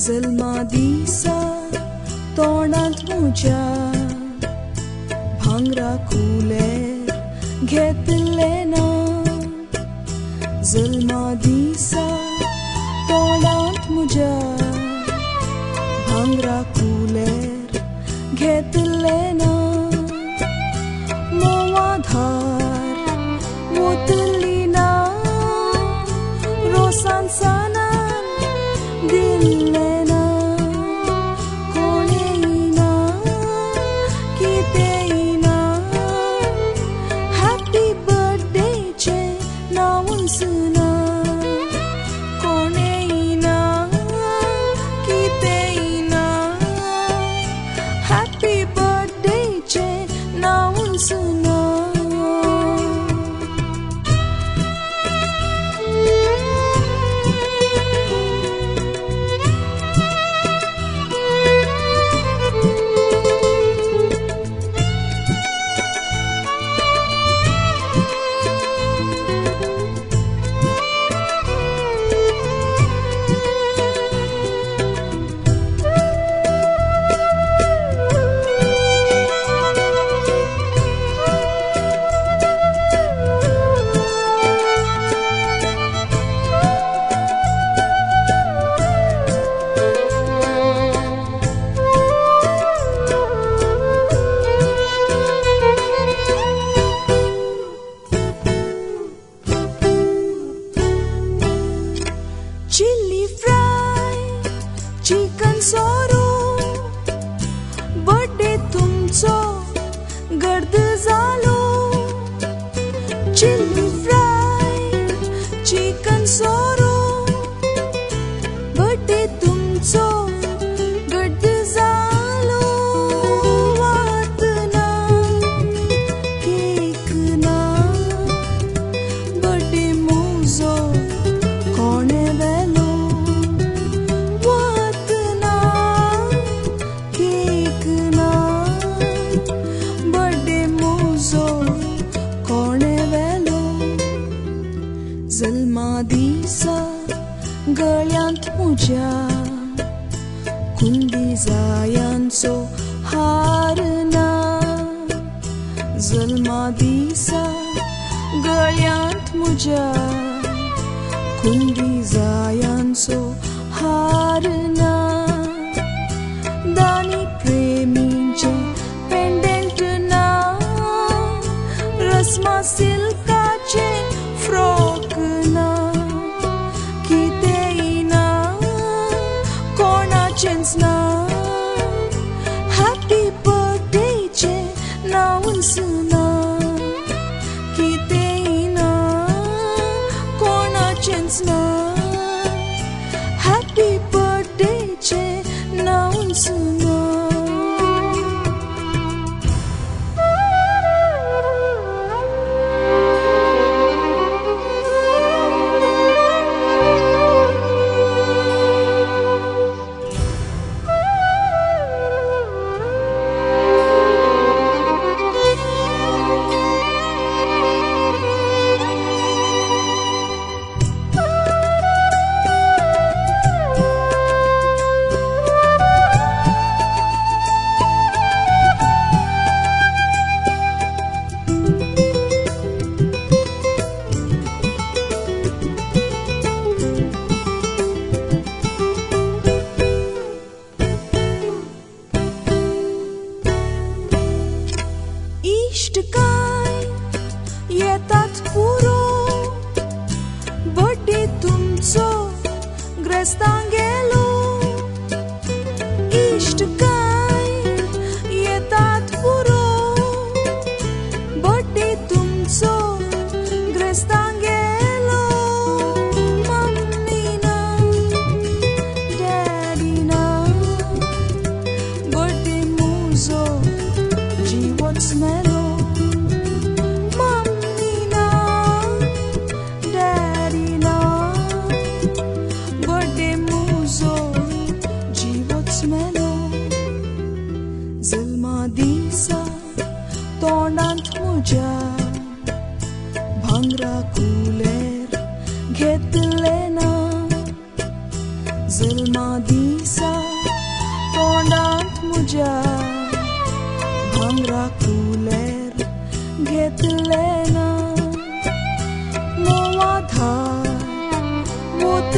जल्मा दिसा तोंडांत म्हज्या भांगरा कुलेर घेतलें ना. जल्मा दिसा तोंडांत म्हज्या भांगरा कुलेर घेतलें ना. मोवा धार वतली ना रोसान सानान दिल्लें ना. कोणेय ना कितेंय ना हॅपी बर्थडेचें नांवच ना. कोणेय ना कितेंय ना हॅपी बर्थडेचें नांवच ना. चिल्ली फ्राय चिकन सोरो बर्थडे तुमचो गर्द जालो. चिल्ली फ्राय चिकन सोरो बर्थडे तुमचो गर्द जालो. वात ना केक ना बर्थडे मोजो कोणे वेलो. वात ना केक ना बर्थडे मोजो कोणे वेलो. जल्मा दिसा गळ्यांत म्हज्या कुंडी जायांचो हार ना. जल्मा दिसा गळ्यांत म्हज्या कुंडी जायांचो हार ना. दानी प्रेमींचें पेंडेंट ना. रस्मा सिल्काचें फ्रॉक ना. कितेंय ना कोणाचेंच ना हॅपी बर्थडेचें नांवच ना. कितेंय ना कोणाचेंच ना हॅपी बर्थडेचें नांवच ना. इश्टकाय येतात पुरो बर्थडे तुमचो ग्रेस्तां गेलो. इश्टकाय येतात पुरो बर्थडे तुमचो ग्रेस्तां गेलो. मम्मी ना डॅडी ना बर्थडे मोजो जीवच मेलो. जल्मा दिसा तोंडांत म्हज्या भांगरा कुलेर घेतलें ना. जल्मा दिसा तुझ्या भांगरा कुलेर घेतले ना मोवा धार वोत